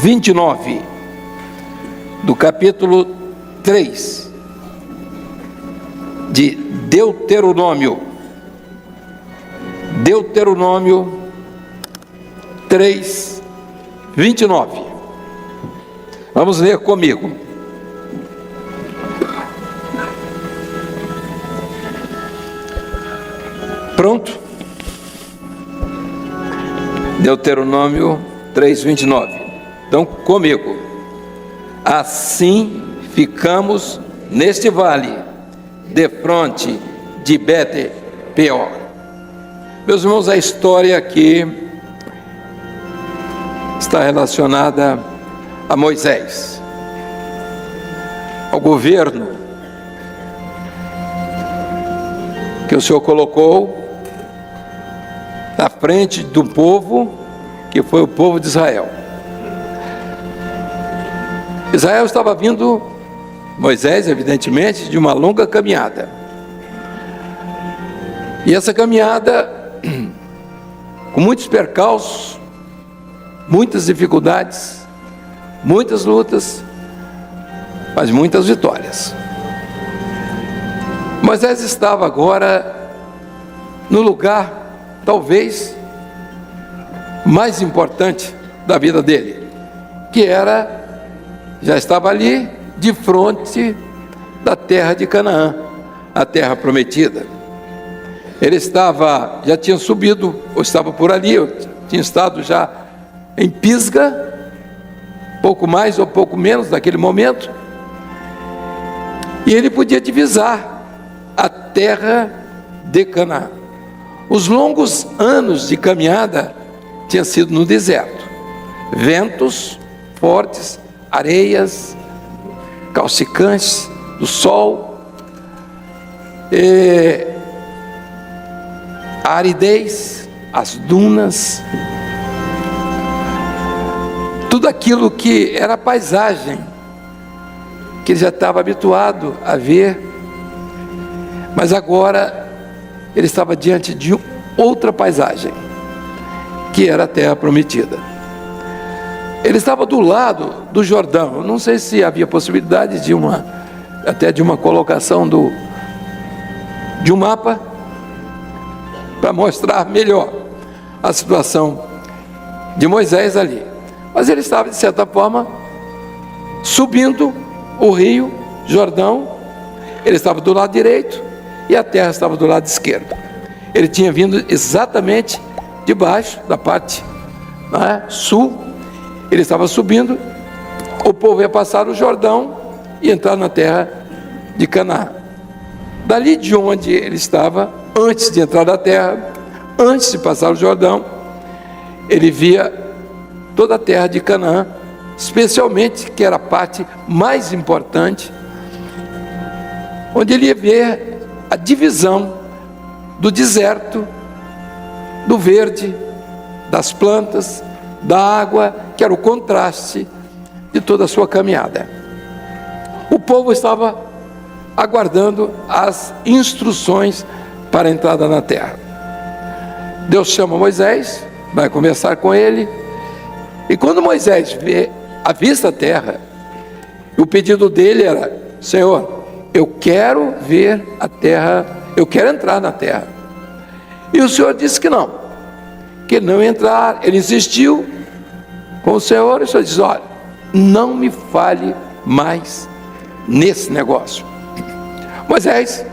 29, do capítulo 3 de Deuteronômio. Deuteronômio 3, 29. Vamos ler comigo. Pronto? Deuteronômio 3, 29. Então, comigo. Assim ficamos neste vale, defronte de Bet-peor. Meus irmãos, a história aqui está relacionada a Moisés, ao governo que o Senhor colocou na frente do povo, que foi o povo de Israel. Israel estava vindo, Moisés, evidentemente, de uma longa caminhada. E essa caminhada, com muitos percalços, muitas dificuldades, muitas lutas, mas muitas vitórias. Moisés estava agora no lugar, talvez, mais importante da vida dele, que já estava ali, de frente da terra de Canaã, a terra prometida. Ele já tinha subido, ou estava por ali, eu tinha estado já em Pisga, pouco mais ou pouco menos naquele momento, e ele podia divisar a terra de Canaã. Os longos anos de caminhada tinham sido no deserto, ventos fortes, areias calcifantes do sol, a aridez, as dunas, tudo aquilo que era paisagem, que ele já estava habituado a ver, mas agora ele estava diante de outra paisagem, que era a terra prometida. Ele estava do lado do Jordão. Eu não sei se havia possibilidade de uma colocação de um mapa para mostrar melhor a situação de Moisés ali. Mas ele estava, de certa forma, subindo o rio Jordão. Ele estava do lado direito e a terra estava do lado esquerdo. Ele tinha vindo exatamente de baixo, da parte sul. Ele estava subindo, o povo ia passar o Jordão e entrar na terra de Canaã. Dali de onde ele estava, antes de entrar na terra, antes de passar o Jordão, ele via toda a terra de Canaã, especialmente, que era a parte mais importante, onde ele ia ver a divisão do deserto, do verde, das plantas, da água, que era o contraste de toda a sua caminhada. O povo estava aguardando as instruções para a entrada na terra. Deus chama Moisés, vai conversar com ele, e quando Moisés avista a terra, o pedido dele era: Senhor, eu quero ver a terra, eu quero entrar na terra. E o Senhor disse que não, que ele não ia entrar. Ele insistiu com o Senhor, e o Senhor diz: olha, não me fale mais nesse negócio. Moisés,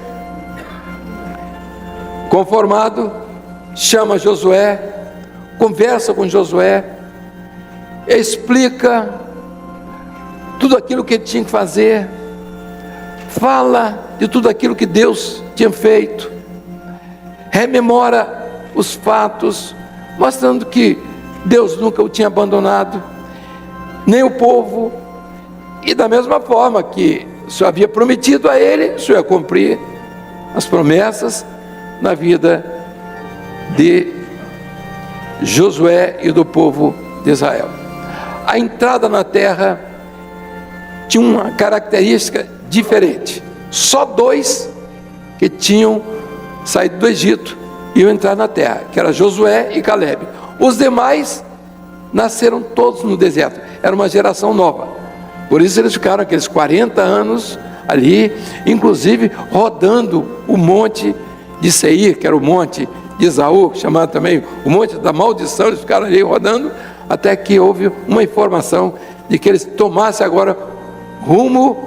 conformado, chama Josué, conversa com Josué, explica tudo aquilo que ele tinha que fazer, fala de tudo aquilo que Deus tinha feito, rememora os fatos, mostrando que Deus nunca o tinha abandonado, nem o povo, e da mesma forma que o Senhor havia prometido a ele, o Senhor ia cumprir as promessas na vida de Josué e do povo de Israel. A entrada na terra tinha uma característica diferente. Só 2 que tinham saído do Egito iam entrar na terra, que era Josué e Calebe. Os demais nasceram todos no deserto. Era uma geração nova. Por isso eles ficaram aqueles 40 anos ali, inclusive rodando o monte de Seir, que era o monte de Esaú, chamado também o monte da maldição. Eles ficaram ali rodando até que houve uma informação de que eles tomassem agora rumo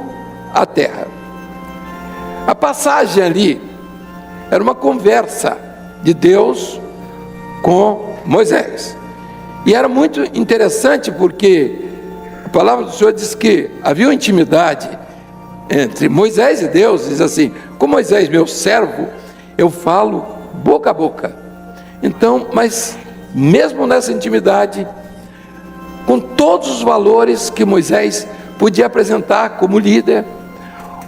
à terra. A passagem ali era uma conversa de Deus com Moisés. E era muito interessante porque a palavra do Senhor diz que havia uma intimidade entre Moisés e Deus. Diz assim: com Moisés, meu servo, eu falo boca a boca. Então, mas mesmo nessa intimidade, com todos os valores que Moisés podia apresentar como líder,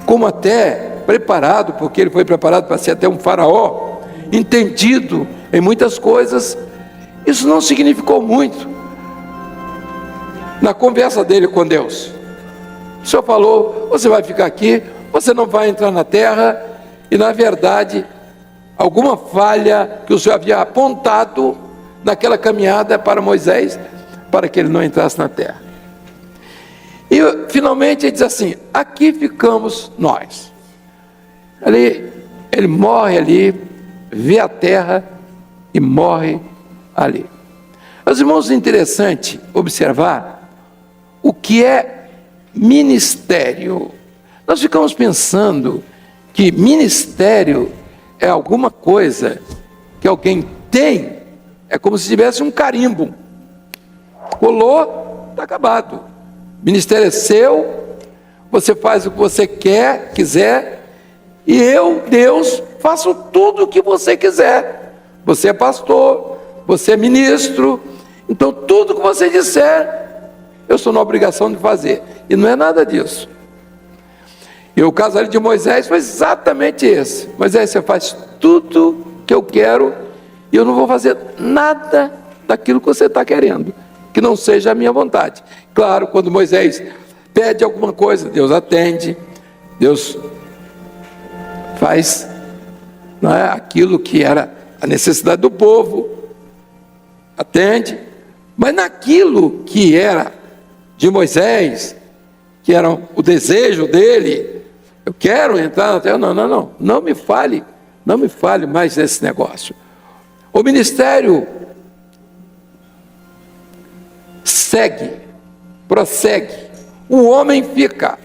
como até preparado, porque ele foi preparado para ser até um faraó, entendido em muitas coisas, isso não significou muito na conversa dele com Deus. O Senhor falou: você vai ficar aqui, você não vai entrar na terra. E na verdade, alguma falha que o Senhor havia apontado naquela caminhada para Moisés, para que ele não entrasse na terra. E finalmente ele diz assim: aqui ficamos nós. Ali, ele morre ali, vê a terra e morre ali. Meus irmãos, é interessante observar o que é ministério. Nós ficamos pensando que ministério é alguma coisa que alguém tem, é como se tivesse um carimbo. Colou, está acabado. Ministério é seu, você faz o que você quiser, e eu, Deus, faço tudo o que você quiser. Você é pastor, você é ministro, então tudo que você disser, eu estou na obrigação de fazer. E não é nada disso. E o caso ali de Moisés foi exatamente esse. Moisés, você faz tudo que eu quero, e eu não vou fazer nada daquilo que você está querendo, que não seja a minha vontade. Claro, quando Moisés pede alguma coisa, Deus atende, Deus faz, não é, aquilo que era a necessidade do povo, atende, mas naquilo que era de Moisés, que era o desejo dele, eu quero entrar na terra, não me fale mais desse negócio. O ministério prossegue, o homem fica.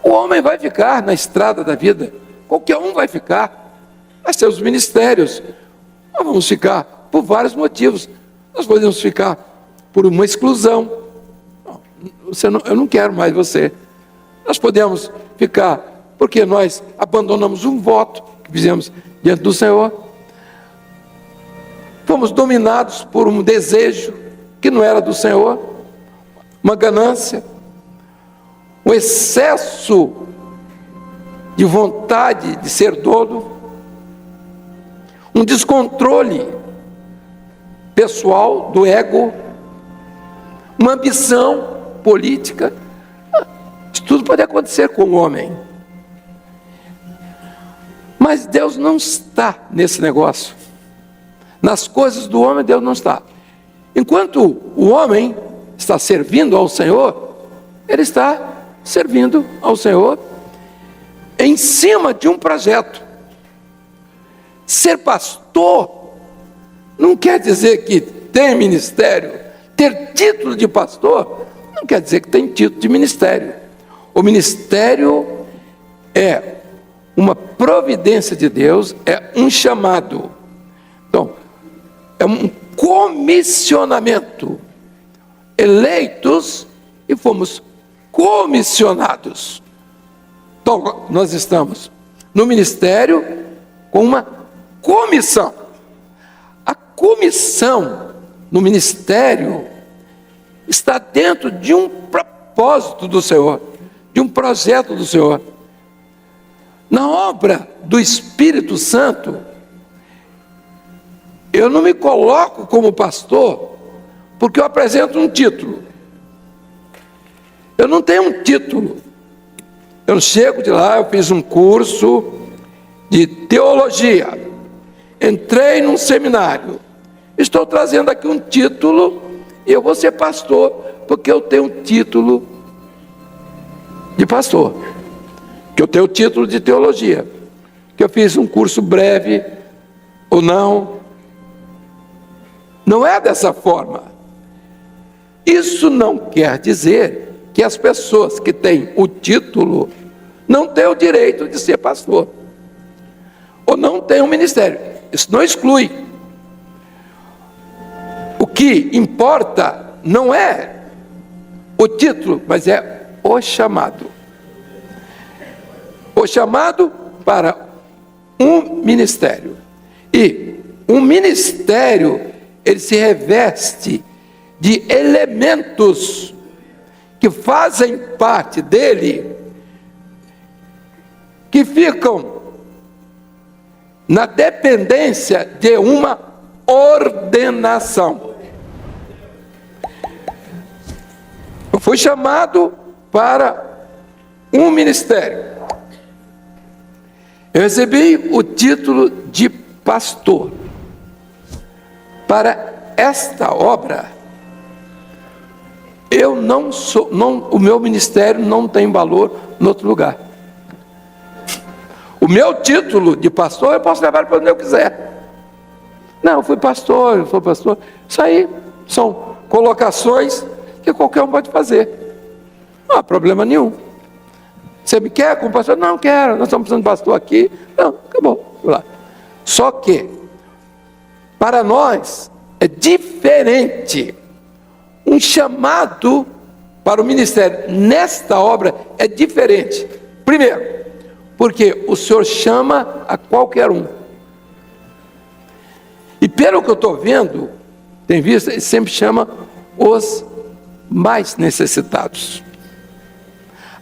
O homem vai ficar na estrada da vida, qualquer um vai ficar. Mas tem os ministérios, nós vamos ficar por vários motivos. Nós podemos ficar por uma exclusão, eu não quero mais você. Nós podemos ficar porque nós abandonamos um voto que fizemos diante do Senhor. Fomos dominados por um desejo que não era do Senhor, uma ganância, um excesso de vontade de ser dono, um descontrole pessoal do ego, uma ambição política. Isso tudo pode acontecer com o homem. Mas Deus não está nesse negócio. Nas coisas do homem, Deus não está. Enquanto o homem está servindo ao Senhor, ele está servindo ao Senhor em cima de um projeto. Ser pastor não quer dizer que tem ministério. Ter título de pastor não quer dizer que tem título de ministério. O ministério é uma providência de Deus, é um chamado. Então, é um comissionamento. Eleitos e fomos comissionados. Então, nós estamos no ministério com uma comissão. A comissão no ministério está dentro de um propósito do Senhor, de um projeto do Senhor. Na obra do Espírito Santo, eu não me coloco como pastor porque eu apresento um título. Eu não tenho um título. Eu chego de lá, eu fiz um curso de teologia, entrei num seminário, estou trazendo aqui um título e eu vou ser pastor, porque eu tenho um título de pastor, que eu tenho o título de teologia, que eu fiz um curso breve ou não. Não é dessa forma. Isso não quer dizer que as pessoas que têm o título não têm o direito de ser pastor, ou não têm um ministério. Isso não exclui. O que importa não é o título, mas é o chamado. O chamado para um ministério. E um ministério, ele se reveste de elementos que fazem parte dele, que ficam na dependência de uma ordenação. Eu fui chamado para um ministério. Eu recebi o título de pastor. Para esta obra, eu não sou, o meu ministério não tem valor em outro lugar. O meu título de pastor eu posso levar para onde eu quiser. Não, eu fui pastor, Isso aí são colocações que qualquer um pode fazer. Não há problema nenhum. Você me quer como pastor? Não quero, nós estamos precisando de pastor aqui. Não, acabou. Lá. Só que, para nós, é diferente. Um chamado para o ministério nesta obra é diferente. Primeiro, porque o Senhor chama a qualquer um. E pelo que eu estou vendo, tem visto, ele sempre chama os mais necessitados.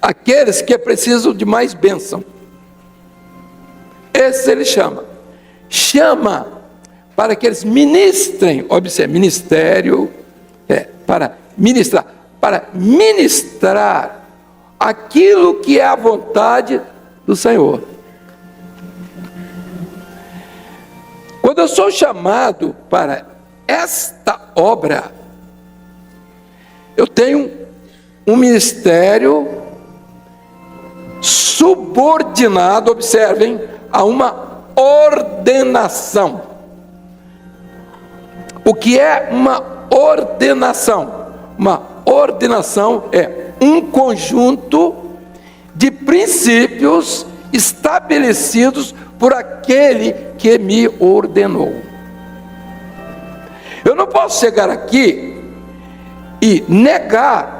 Aqueles que precisam de mais bênção. Esse ele chama. Chama para que eles ministrem, observe, ministério, para ministrar aquilo que é a vontade do Senhor. Quando eu sou chamado para esta obra, eu tenho um ministério subordinado, observem, a uma ordenação. O que é uma ordenação? Uma ordenação é um conjunto de princípios estabelecidos por aquele que me ordenou. Eu não posso chegar aqui e negar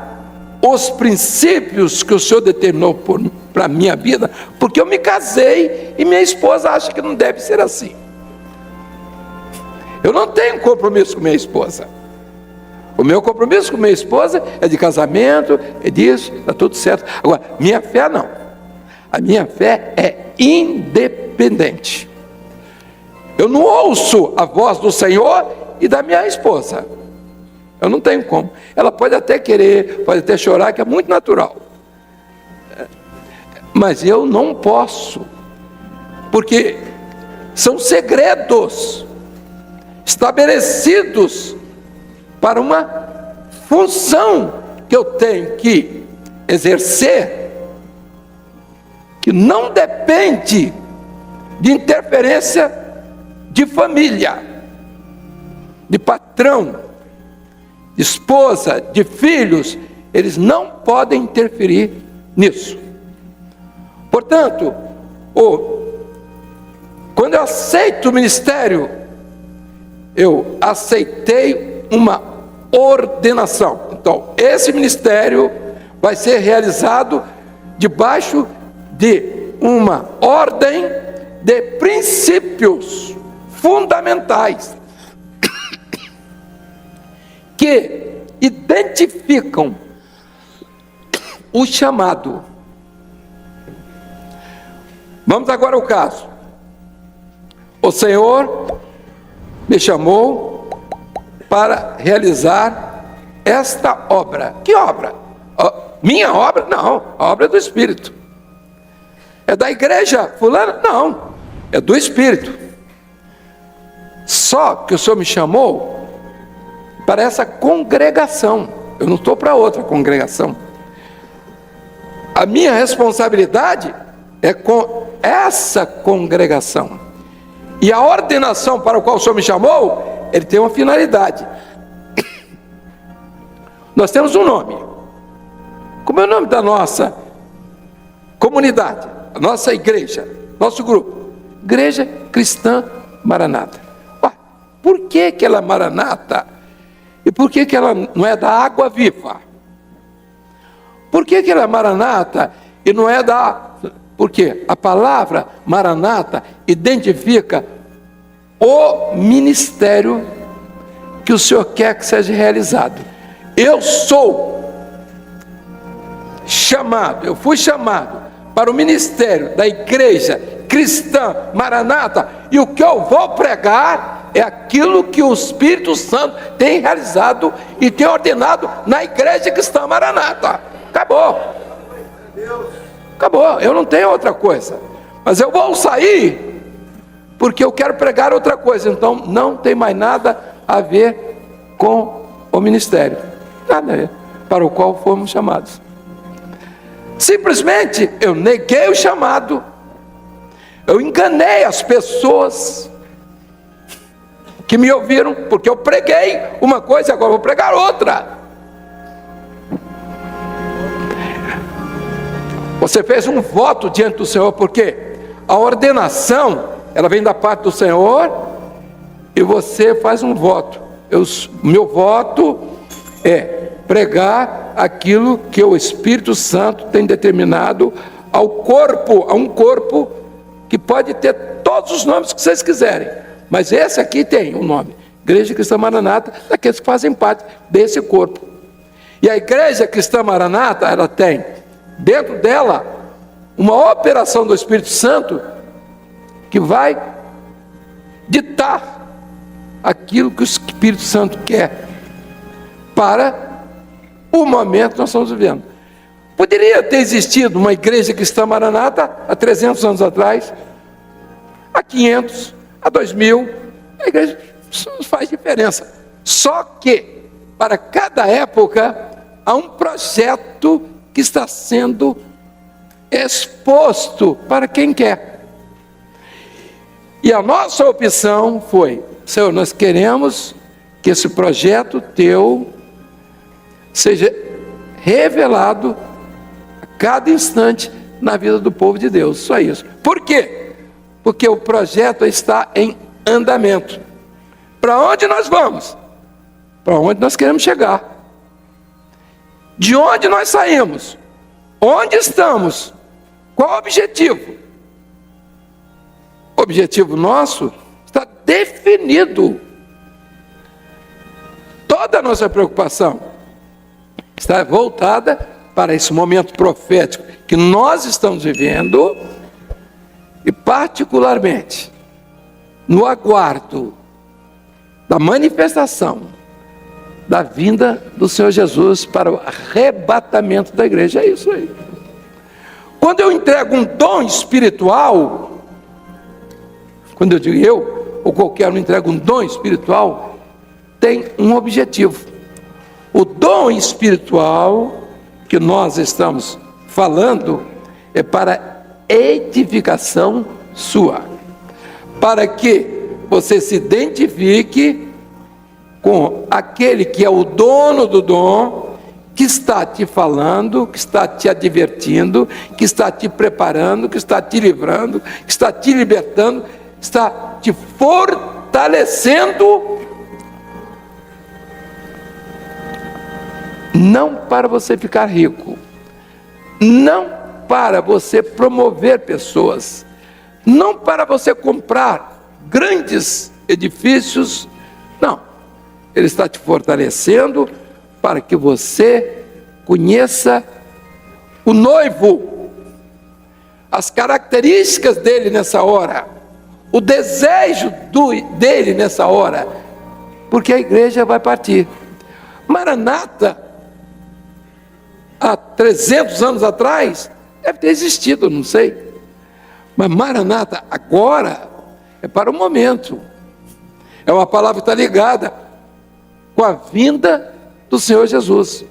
os princípios que o Senhor determinou para a minha vida, porque eu me casei e minha esposa acha que não deve ser assim. Eu não tenho compromisso com minha esposa. O meu compromisso com minha esposa é de casamento, é disso, está tudo certo. Agora, minha fé não. A minha fé é independente. Eu não ouço a voz do Senhor e da minha esposa. Eu não tenho como. Ela pode até querer, pode até chorar, que é muito natural. Mas eu não posso, porque são segredos estabelecidos para uma função que eu tenho que exercer, que não depende de interferência de família, de patrão, de esposa, de filhos. Eles não podem interferir nisso. Portanto, quando eu aceito o ministério, eu aceitei uma ordenação. Então, esse ministério vai ser realizado debaixo de uma ordem de princípios fundamentais que identificam o chamado. Vamos agora ao caso. O Senhor me chamou para realizar esta obra. Que obra? Minha obra? Não, a obra é do Espírito. É da igreja fulana? Não, é do Espírito. Só que o Senhor me chamou para essa congregação. Eu não estou para outra congregação. A minha responsabilidade é com essa congregação. E a ordenação para a qual o Senhor me chamou, ele tem uma finalidade. Nós temos um nome. Como é o nome da nossa comunidade, a nossa igreja, nosso grupo? Igreja Cristã Maranata. Ué, por que ela é Maranata? E por que ela não é da Água Viva? Por que ela é Maranata e não é da... Porque a palavra Maranata identifica o ministério que o Senhor quer que seja realizado. Eu sou chamado, eu fui chamado para o ministério da igreja cristã Maranata, e o que eu vou pregar é aquilo que o Espírito Santo tem realizado e tem ordenado na igreja cristã Maranata. Acabou. Acabou, eu não tenho outra coisa. Mas eu vou sair porque eu quero pregar outra coisa. Então não tem mais nada a ver com o ministério. Nada a ver, para o qual fomos chamados. Simplesmente eu neguei o chamado. Eu enganei as pessoas que me ouviram, porque eu preguei uma coisa e agora vou pregar outra. Você fez um voto diante do Senhor, porque a ordenação, ela vem da parte do Senhor, e você faz um voto. Meu voto é pregar aquilo que o Espírito Santo tem determinado ao corpo, a um corpo que pode ter todos os nomes que vocês quiserem, mas esse aqui tem um nome: Igreja Cristã Maranata, daqueles que fazem parte desse corpo. E a Igreja Cristã Maranata, ela tem dentro dela uma operação do Espírito Santo que vai ditar aquilo que o Espírito Santo quer para o momento que nós estamos vivendo. Poderia ter existido uma Igreja Cristã Maranata há 300 anos atrás, há 500, há 2000, a igreja não faz diferença. Só que para cada época há um projeto que está sendo exposto para quem quer. E a nossa opção foi: Senhor, nós queremos que esse projeto teu seja revelado a cada instante na vida do povo de Deus. Só isso. Por quê? Porque o projeto está em andamento. Para onde nós vamos? Para onde nós queremos chegar. De onde nós saímos? Onde estamos? Qual o objetivo? O objetivo nosso está definido. Toda a nossa preocupação está voltada para esse momento profético que nós estamos vivendo, e particularmente no aguardo da manifestação da vinda do Senhor Jesus para o arrebatamento da igreja. É isso aí. Quando eu entrego um dom espiritual, quando eu digo eu, ou qualquer um entrega um dom espiritual, tem um objetivo. O dom espiritual que nós estamos falando é para edificação sua, para que você se identifique com aquele que é o dono do dom, que está te falando, que está te advertindo, que está te preparando, que está te livrando, que está te libertando, está te fortalecendo, não para você ficar rico, não para você promover pessoas, não para você comprar grandes edifícios, não. Ele está te fortalecendo para que você conheça o noivo, as características dele nessa hora, o desejo dele nessa hora, porque a igreja vai partir. Maranata, há 300 anos atrás, deve ter existido, não sei, mas Maranata agora é para o momento, É uma palavra que está ligada com a vinda do Senhor Jesus.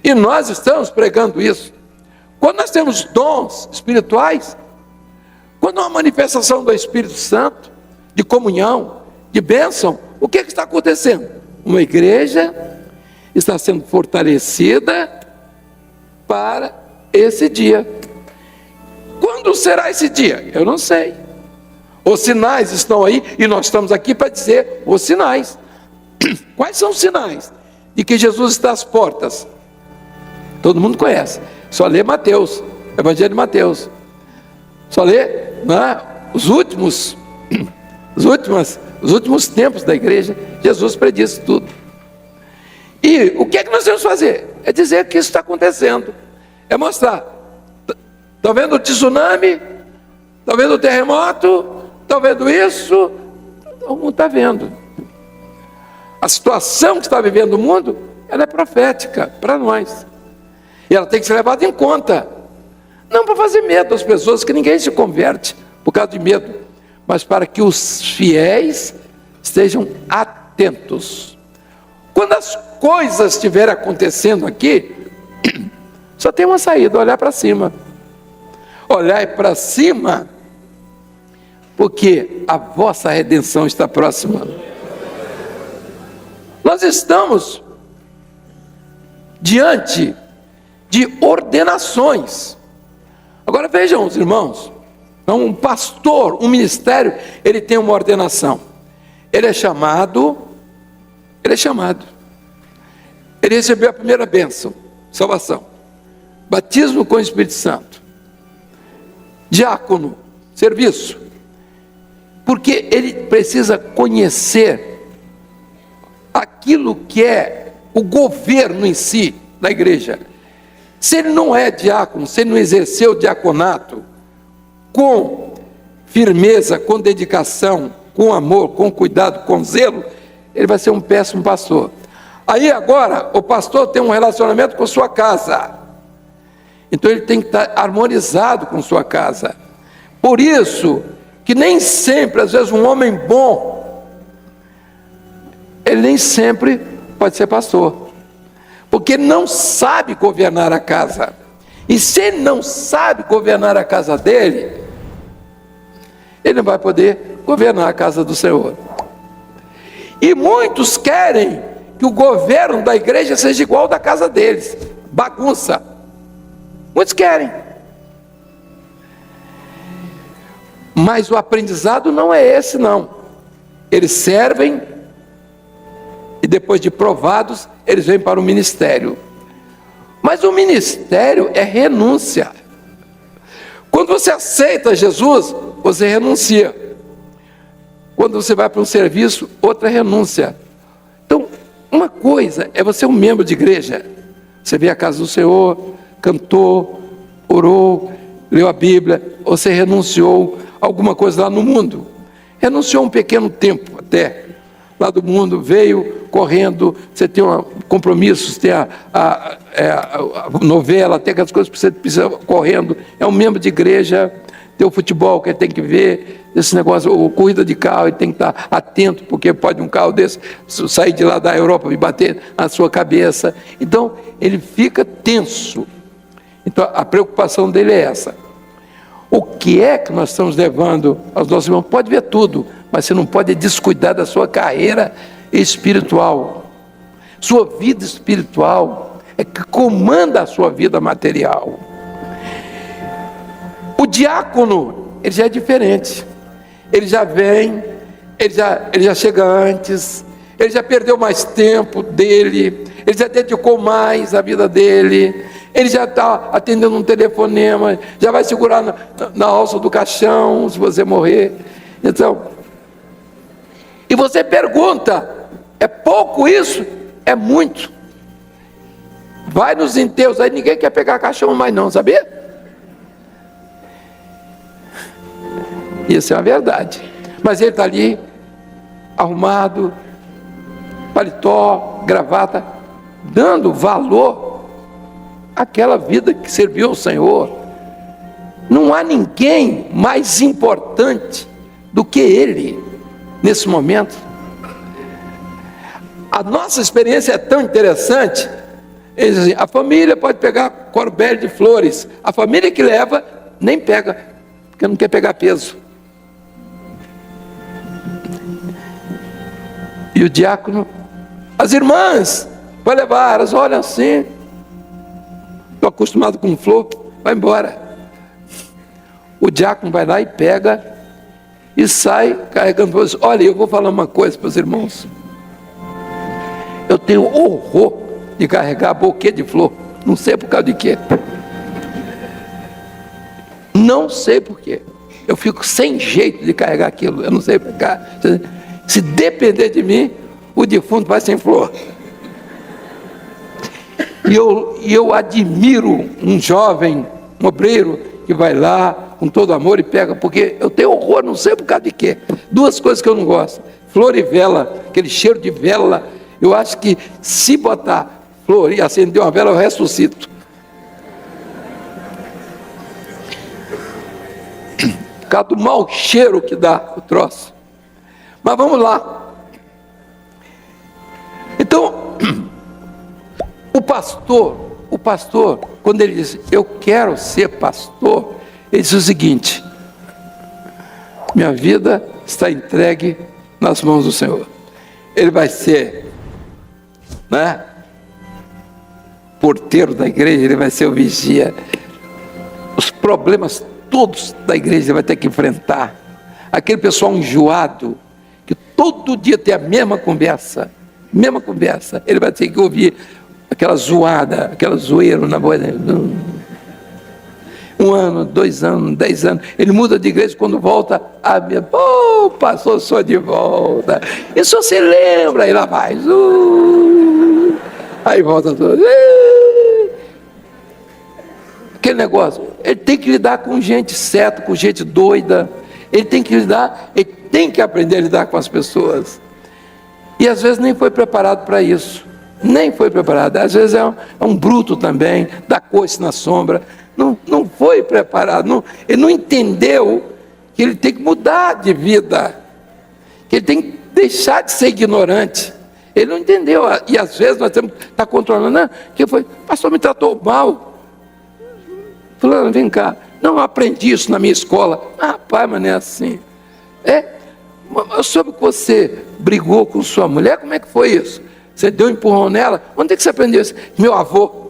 E nós estamos pregando isso. Quando nós temos dons espirituais, quando há uma manifestação do Espírito Santo, de comunhão, de bênção, o que está acontecendo? Uma igreja está sendo fortalecida para esse dia. Quando será esse dia? Eu não sei. Os sinais estão aí e nós estamos aqui para dizer os sinais. Quais são os sinais de que Jesus está às portas? Todo mundo conhece. Só lê Mateus, Evangelho de Mateus. Só lê, né, os últimos tempos da igreja. Jesus prediz tudo. E o que é que nós temos que fazer? É dizer que isso está acontecendo. É mostrar. Estão vendo o tsunami? Estão vendo o terremoto? Estão vendo isso? Todo mundo está vendo. A situação que está vivendo o mundo, ela é profética para nós. E ela tem que ser levada em conta. Não para fazer medo às pessoas, que ninguém se converte por causa de medo, mas para que os fiéis estejam atentos. Quando as coisas estiverem acontecendo aqui, só tem uma saída: olhar para cima. Olhar para cima, porque a vossa redenção está próxima. Nós estamos diante de ordenações. Agora vejam, os irmãos, um pastor, um ministério, ele tem uma ordenação. Ele é chamado, ele recebeu a primeira bênção, salvação, batismo com o Espírito Santo, diácono, serviço, porque ele precisa conhecer aquilo que é o governo em si da igreja. Se ele não é diácono, se ele não exerceu o diaconato com firmeza, com dedicação, com amor, com cuidado, com zelo, ele vai ser um péssimo pastor. Aí agora, o pastor tem um relacionamento com sua casa, então ele tem que estar harmonizado com sua casa. Por isso que nem sempre, às vezes, um homem bom, ele nem sempre pode ser pastor, porque ele não sabe governar a casa. E se ele não sabe governar a casa dele, ele não vai poder governar a casa do Senhor. E muitos querem que o governo da igreja seja igual ao da casa deles, bagunça. Muitos querem. Mas o aprendizado não é esse, não. Eles servem e depois de provados, eles vêm para o ministério. Mas o ministério é renúncia. Quando você aceita Jesus, você renuncia. Quando você vai para um serviço, outra renúncia. Então, uma coisa é você um membro de igreja. Você veio à casa do Senhor, cantou, orou, leu a Bíblia, você renunciou a alguma coisa lá no mundo. Renunciou um pequeno tempo até. Lá do mundo, veio correndo, você tem compromissos, tem a novela, tem aquelas coisas que você precisa correndo, é um membro de igreja, tem o futebol que ele tem que ver, esse negócio, ou corrida de carro, ele tem que estar atento, porque pode um carro desse sair de lá da Europa e bater na sua cabeça. Então, ele fica tenso. Então, a preocupação dele é essa. O que é que nós estamos levando aos nossos irmãos? Pode ver tudo, mas você não pode descuidar da sua carreira espiritual. Sua vida espiritual é que comanda a sua vida material. O diácono, ele já é diferente. Ele já vem, ele já chega antes, ele já perdeu mais tempo dele, ele já dedicou mais a vida dele, ele já está atendendo um telefonema, já vai segurar na alça do caixão, se você morrer. Então, e você pergunta, é pouco isso? É muito. Vai nos enterros, aí ninguém quer pegar caixão mais não, sabia? Isso é uma verdade. Mas ele está ali, arrumado, paletó, gravata, dando valor àquela vida que serviu ao Senhor. Não há ninguém mais importante do que ele nesse momento. A nossa experiência é tão interessante. Eles dizem assim, a família pode pegar corbélio de flores. A família que leva, nem pega, porque não quer pegar peso. E o diácono, as irmãs, vai levar, elas olham assim, estou acostumado com flor, vai embora. O diácono vai lá e pega, e sai carregando flores. Olha, eu vou falar uma coisa para os irmãos. Eu tenho horror de carregar buquê de flor, não sei por causa de quê. Não sei por quê. Eu fico sem jeito de carregar aquilo, eu não sei por cá. Se depender de mim, o defunto vai sem flor. E eu admiro um jovem, um obreiro, que vai lá com todo amor e pega, porque eu tenho horror, não sei por causa de quê. Duas coisas que eu não gosto: flor e vela, aquele cheiro de vela. Eu acho que se botar flor e acender uma vela, eu ressuscito. Por causa do mau cheiro que dá o troço. Mas vamos lá. Então, o pastor, quando ele diz, eu quero ser pastor, ele diz o seguinte: minha vida está entregue nas mãos do Senhor. Ele vai ser, porteiro da igreja, ele vai ser o vigia. Os problemas todos da igreja ele vai ter que enfrentar. Aquele pessoal enjoado, que todo dia tem a mesma conversa, ele vai ter que ouvir aquela zoada, aquela zoeira na voz dele. 1 ano, 2 anos, 10 anos, ele muda de igreja, quando volta, pastor, sou de volta, e só se lembra, aí lá vai, aí volta tudo, aquele negócio. Ele tem que lidar com gente certa, com gente doida, ele tem que aprender a lidar com as pessoas, e às vezes nem foi preparado para isso, às vezes é um bruto também, dá coice na sombra, não foi preparado, ele não entendeu que ele tem que mudar de vida, que ele tem que deixar de ser ignorante. Ele não entendeu, e às vezes nós temos que estar controlando. Que foi, pastor me tratou mal, fulano, vem cá, não aprendi isso na minha escola. Rapaz, mas não é assim. Eu soube que você brigou com sua mulher, como é que foi isso? Você deu um empurrão nela? Onde é que você aprendeu isso? Meu avô.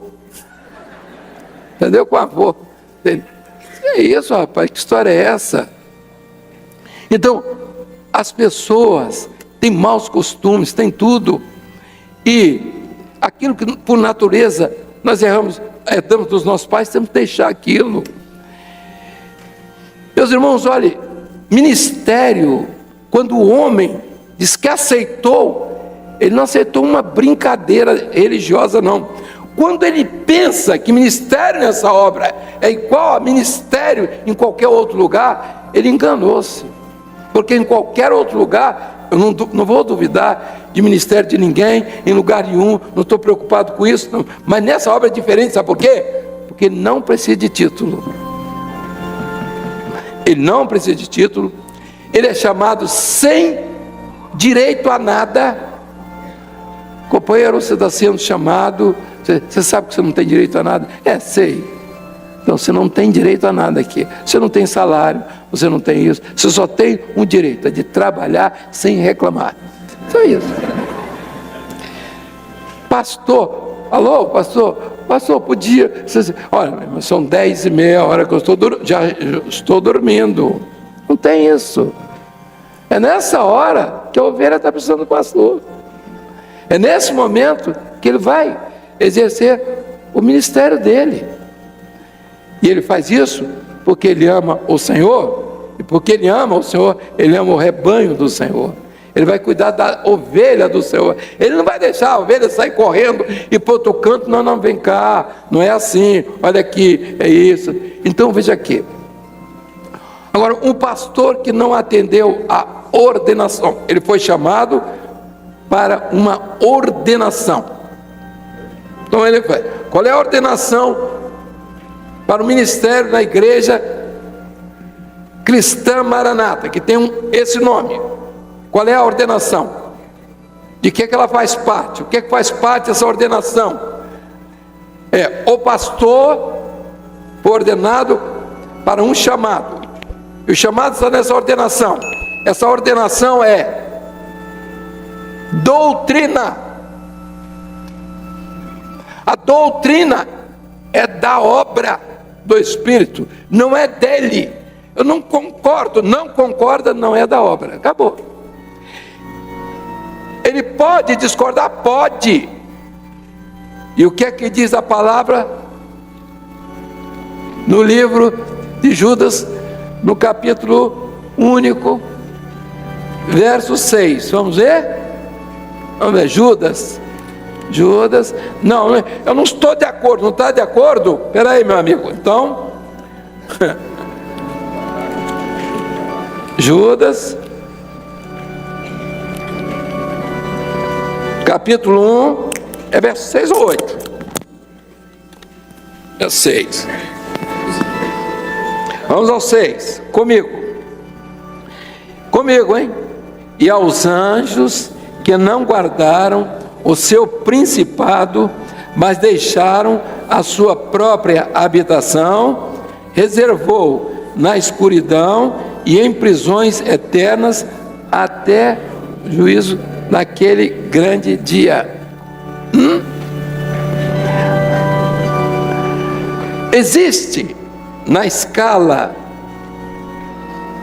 Entendeu? Com o avô. Que é isso, rapaz? Que história é essa? Então, as pessoas têm maus costumes, têm tudo. E aquilo que por natureza nós herdamos dos nossos pais, temos que deixar aquilo. Meus irmãos, olhe, ministério, quando o homem diz que aceitou, ele não aceitou uma brincadeira religiosa, não. Quando ele pensa que ministério nessa obra é igual a ministério em qualquer outro lugar, ele enganou-se. Porque em qualquer outro lugar, eu não vou duvidar de ministério de ninguém, em lugar nenhum, não estou preocupado com isso, não. Mas nessa obra é diferente, sabe por quê? Porque ele não precisa de título. Ele não precisa de título, ele é chamado sem direito a nada. Companheiro, você está sendo chamado, você sabe que você não tem direito a nada? Sei. Então você não tem direito a nada aqui. Você não tem salário, você não tem isso. Você só tem um direito, é de trabalhar sem reclamar. Só isso. Pastor, alô, pastor, podia. Olha, são 10h30, a hora que eu já estou dormindo. Não tem isso. É nessa hora que a ovelha está precisando do pastor. É nesse momento que ele vai exercer o ministério dele. E ele faz isso porque ele ama o Senhor. E porque ele ama o Senhor, ele ama o rebanho do Senhor. Ele vai cuidar da ovelha do Senhor. Ele não vai deixar a ovelha sair correndo e para outro canto. Não, vem cá. Não é assim. Olha aqui, é isso. Então veja aqui. Agora, um pastor que não atendeu a ordenação, ele foi chamado para uma ordenação. Então ele foi. Qual é a ordenação para o ministério da igreja cristã Maranata, que tem esse nome? Qual é a ordenação? De que ela faz parte? O que faz parte dessa ordenação? O pastor foi ordenado para um chamado. E o chamado está nessa ordenação. Essa ordenação é doutrina. A doutrina é da obra do Espírito, não é dele. Eu não concordo, não concorda, não é da obra. Acabou. Ele pode discordar? Pode. E o que é que diz a palavra no livro de Judas, no capítulo único, verso 6? Vamos ver? Vamos ver, Judas, não, eu não estou de acordo. Não está de acordo? Espera aí, meu amigo. Então, Judas, capítulo 1, é verso 6 ou 8? É 6. Vamos ao 6, comigo, hein? E aos anjos que não guardaram o seu principado, mas deixaram a sua própria habitação, reservou na escuridão e em prisões eternas até o juízo naquele grande dia. Existe na escala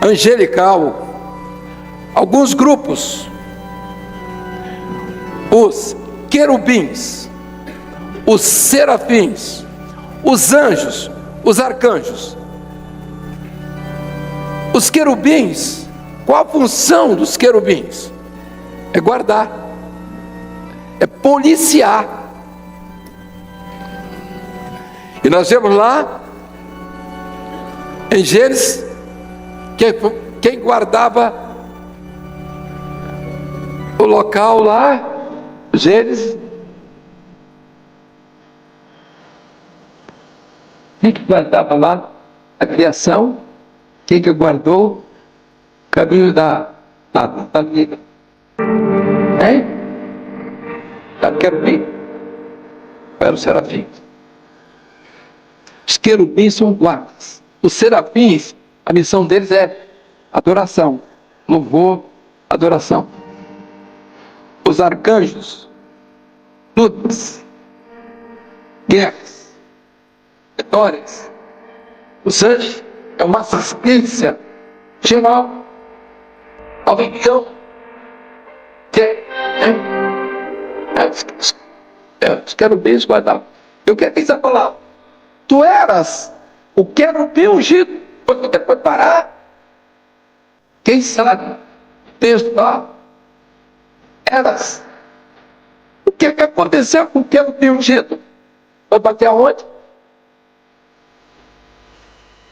angelical alguns grupos: os querubins, os serafins, os anjos, os arcanjos. Os querubins, qual a função dos querubins? É guardar, é policiar. E nós vemos lá em Gênesis quem guardava o local lá. Gênesis, quem que guardava lá a criação? Quem que guardou o caminho da vida? Hein? Querubim? Era o serafim. Os querubins são guardas. Os serafins, a missão deles é adoração, louvor, adoração. Os arcanjos, lutas, guerras, vitórias. Os anjos é uma assistência geral ao então. Os querubins guardavam. Eu quero dizer a palavra. Tu eras o querubim ungido. Depois parar. Quem sabe? Texto lá. Eras. O que aconteceu com o querubim ungido? Foi bater aonde?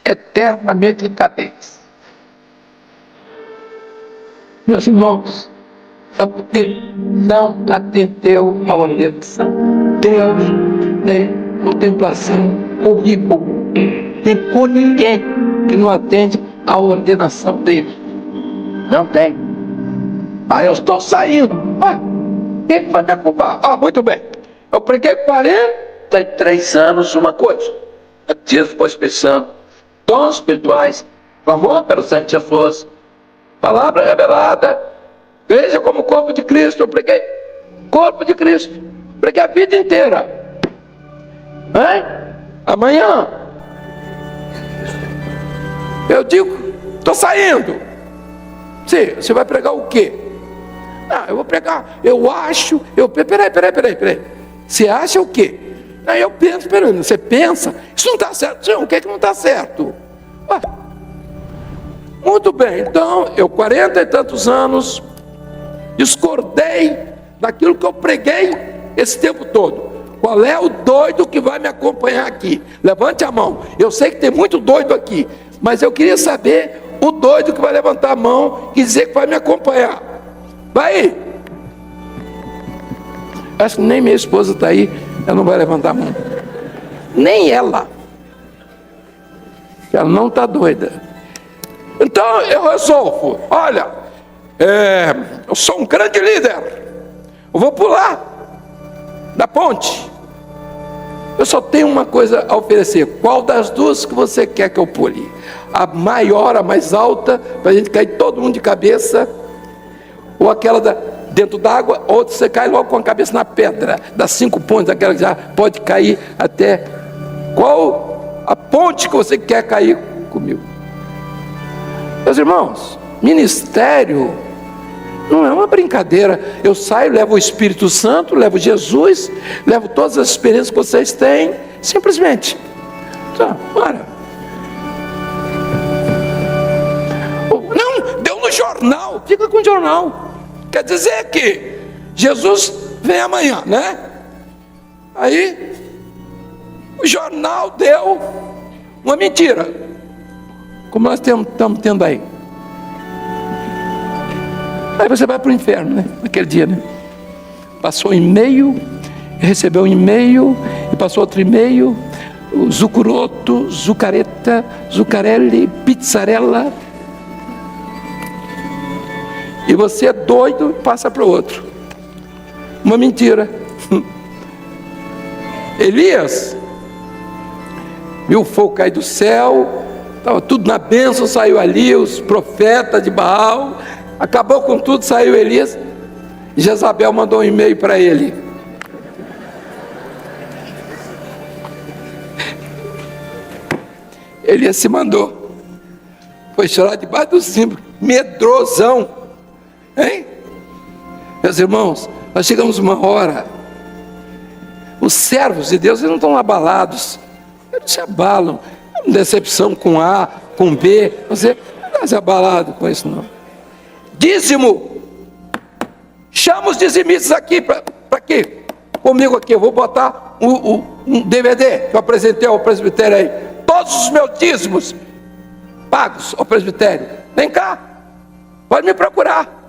Eternamente em cadeias. Meus irmãos, é porque não atendeu à ordenação. Deus tem contemplação horrível. Tem por ninguém que não atende à ordenação dele. Não tem. Eu estou saindo. Quem vai me acompanhar? Muito bem. Eu preguei 43 anos uma coisa. Dias depois pensando. Dons espirituais, clamor pelo sangue de Jesus, palavra revelada, veja como corpo de Cristo. Eu preguei corpo de Cristo, preguei a vida inteira. Amanhã eu digo, estou saindo. Sim, você vai pregar o quê? Eu vou pregar, eu acho, peraí. Você acha o quê? Aí eu penso, você pensa, isso não está certo. Sim, o que é que não está certo? Muito bem, então, eu 40 e tantos anos, discordei daquilo que eu preguei esse tempo todo. Qual é o doido que vai me acompanhar aqui? Levante a mão. Eu sei que tem muito doido aqui, mas eu queria saber o doido que vai levantar a mão e dizer que vai me acompanhar. Vai aí. Acho que nem minha esposa está aí, ela não vai levantar a mão. Nem ela. Ela não está doida. Então eu resolvo. Olha, eu sou um grande líder. eu vou pular da ponte. Eu só tenho uma coisa a oferecer. Qual das duas que você quer que eu pule? A maior, a mais alta, para a gente cair todo mundo de cabeça, ou aquela dentro d'água, ou você cai logo com a cabeça na pedra, das 5 pontes, aquela que já pode cair até. Qual a ponte que você quer cair comigo? Meus irmãos, ministério não é uma brincadeira. Eu saio, levo o Espírito Santo, levo Jesus, levo todas as experiências que vocês têm, simplesmente. Então, bora. Não, deu no jornal, fica com o jornal. Quer dizer que Jesus vem amanhã, né? Aí, o jornal deu uma mentira, como nós estamos tendo aí. Aí você vai para o inferno, né? Naquele dia, né? Passou um e-mail, recebeu um e-mail, e passou outro e-mail, o Zucuroto, Zucareta, Zucarelli, Pizzarella. E você é doido e passa para o outro. Uma mentira. Elias viu o fogo cair do céu, estava tudo na bênção, saiu ali, os profetas de Baal, acabou com tudo, saiu Elias, e Jezabel mandou um e-mail para ele. Elias se mandou, foi chorar debaixo do zimbro, medrosão, hein? Meus irmãos, nós chegamos uma hora, os servos de Deus, eles não estão abalados, eles se abalam, é uma decepção com A, com B, você não está se abalado com isso não. Dízimo, chama os dizimistas aqui, para quê? Comigo aqui, eu vou botar um DVD que eu apresentei ao presbitério aí, todos os meus dízimos pagos ao presbitério, vem cá, pode me procurar.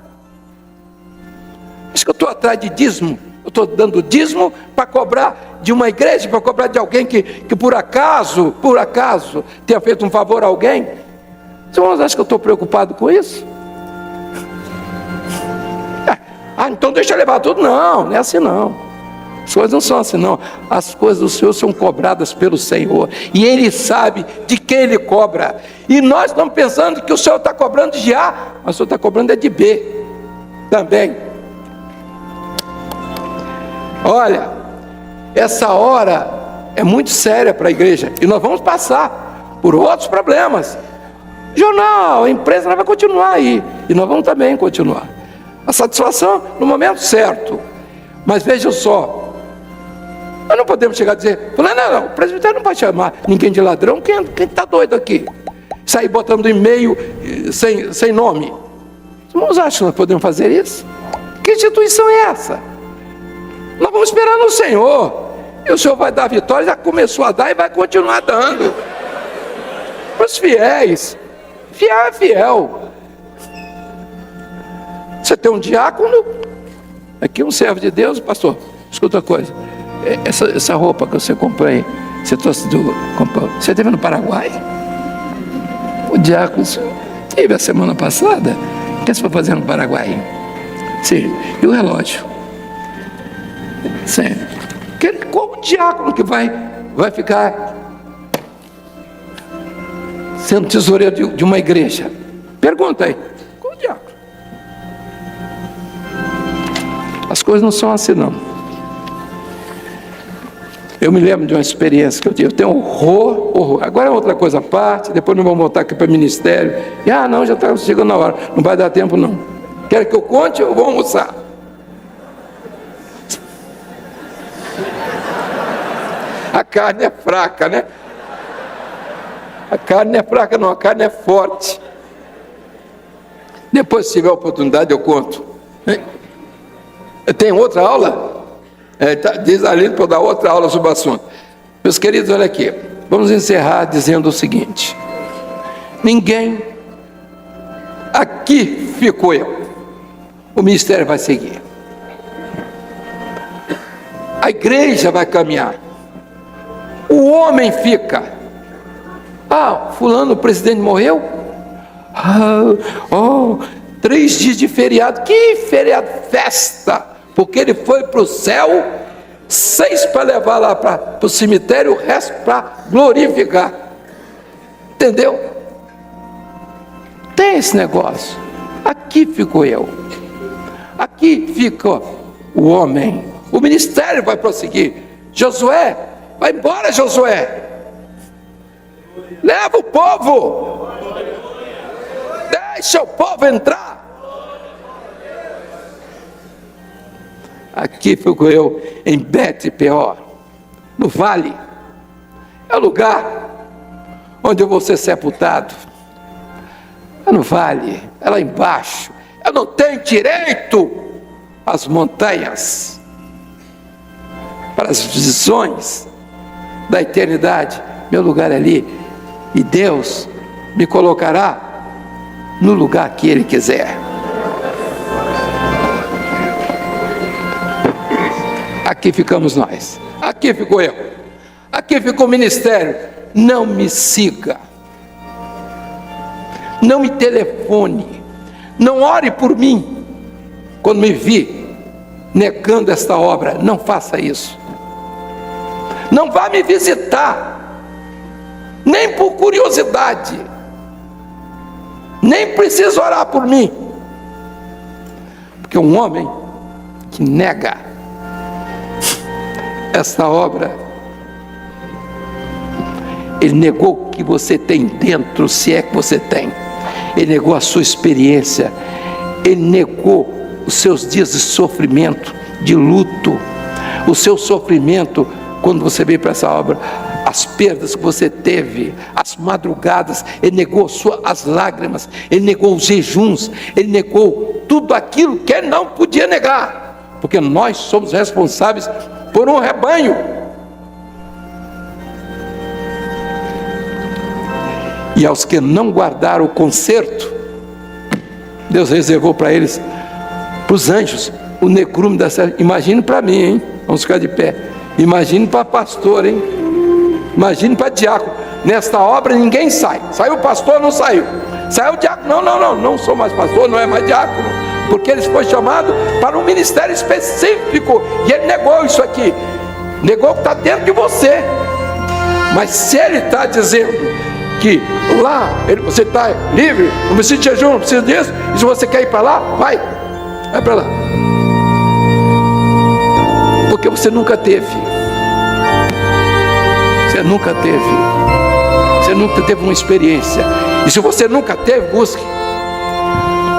Acho que eu estou atrás de dízimo, eu estou dando dízimo para cobrar de uma igreja, para cobrar de alguém que por acaso tenha feito um favor a alguém. Os irmãos acham que eu estou preocupado com isso? Então deixa eu levar tudo. Não é assim não. As coisas não são assim não. As coisas do Senhor são cobradas pelo Senhor, e Ele sabe de quem Ele cobra. E nós estamos pensando que o Senhor está cobrando de A, mas o Senhor está cobrando é de B também. Olha, essa hora é muito séria para a igreja, e nós vamos passar por outros problemas. Jornal, a empresa vai continuar aí, e nós vamos também continuar. A satisfação no momento certo. Mas vejam só, nós não podemos chegar a dizer, não, o presbitério não pode chamar ninguém de ladrão. Quem está doido aqui? Sair botando e-mail sem nome. Os irmãos acham que nós podemos fazer isso? Que instituição é essa? Nós vamos esperar no Senhor, e o Senhor vai dar vitória, já começou a dar e vai continuar dando. Para os fiéis, fiel é fiel. Você tem um diácono, aqui um servo de Deus, pastor, escuta uma coisa, essa roupa que você comprou aí, você trouxe você teve no Paraguai? O diácono teve a semana passada, o que você foi fazer no Paraguai? Sim, e o relógio? Sim. Qual o diácono que vai ficar sendo tesoureiro de uma igreja? Pergunta aí, qual o diácono? As coisas não são assim não. Eu me lembro de uma experiência que eu tive, eu tenho horror. Agora é outra coisa à parte, depois não vamos voltar aqui para o ministério. E não, já está chegando na hora, não vai dar tempo não. Quer que eu conte ou vou almoçar? A carne é fraca, né? A carne é fraca não, a carne é forte. Depois, se tiver oportunidade, eu conto. Tem outra aula? Diz ali para eu dar outra aula sobre o assunto. Meus queridos, olha aqui. Vamos encerrar dizendo o seguinte. Ninguém aqui ficou eu. O ministério vai seguir. A igreja vai caminhar. O homem fica. Fulano, o presidente morreu? 3 dias de feriado. Que feriado? Festa. porque ele foi para o céu, 6 para levar lá para o cemitério, o resto para glorificar. Entendeu? Tem esse negócio. Aqui fico eu, aqui fica o homem. O ministério vai prosseguir. Josué, vai embora, Josué, leva o povo, deixa o povo entrar. Aqui fico eu em Bet-peor, no vale. É o lugar onde eu vou ser sepultado. É no vale, é lá embaixo. Eu não tenho direito às montanhas, para as visões da eternidade. Meu lugar é ali, e Deus me colocará no lugar que Ele quiser. Aqui ficamos nós, aqui ficou eu, aqui ficou o ministério. Não me siga, não me telefone, não ore por mim quando me vi negando esta obra. Não faça isso. Não vá me visitar, nem por curiosidade, nem precisa orar por mim, porque um homem que nega esta obra, ele negou o que você tem dentro, se é que você tem. Ele negou a sua experiência, ele negou os seus dias de sofrimento, de luto, o seu sofrimento quando você veio para essa obra, as perdas que você teve, as madrugadas. Ele negou as lágrimas, ele negou os jejuns, ele negou tudo aquilo que ele não podia negar, porque nós somos responsáveis por um rebanho. E aos que não guardaram o concerto, Deus reservou para eles, para os anjos, o negrume da serra. Imagine para mim, hein? Vamos ficar de pé. Imagine para pastor, hein? Imagine para diácono. Nesta obra ninguém sai. Saiu o pastor, não saiu. Saiu o diácono, não sou mais pastor, não é mais diácono, porque ele foi chamado para um ministério específico, e ele negou isso aqui, negou o que está dentro de você. Mas se ele está dizendo que lá você está livre, não precisa de jejum, não precisa disso, e se você quer ir para lá, vai para lá, porque você nunca teve, você nunca teve uma experiência. E se você nunca teve, busque,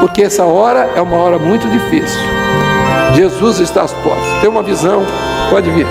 porque essa hora é uma hora muito difícil. Jesus está às portas. Tem uma visão, pode vir.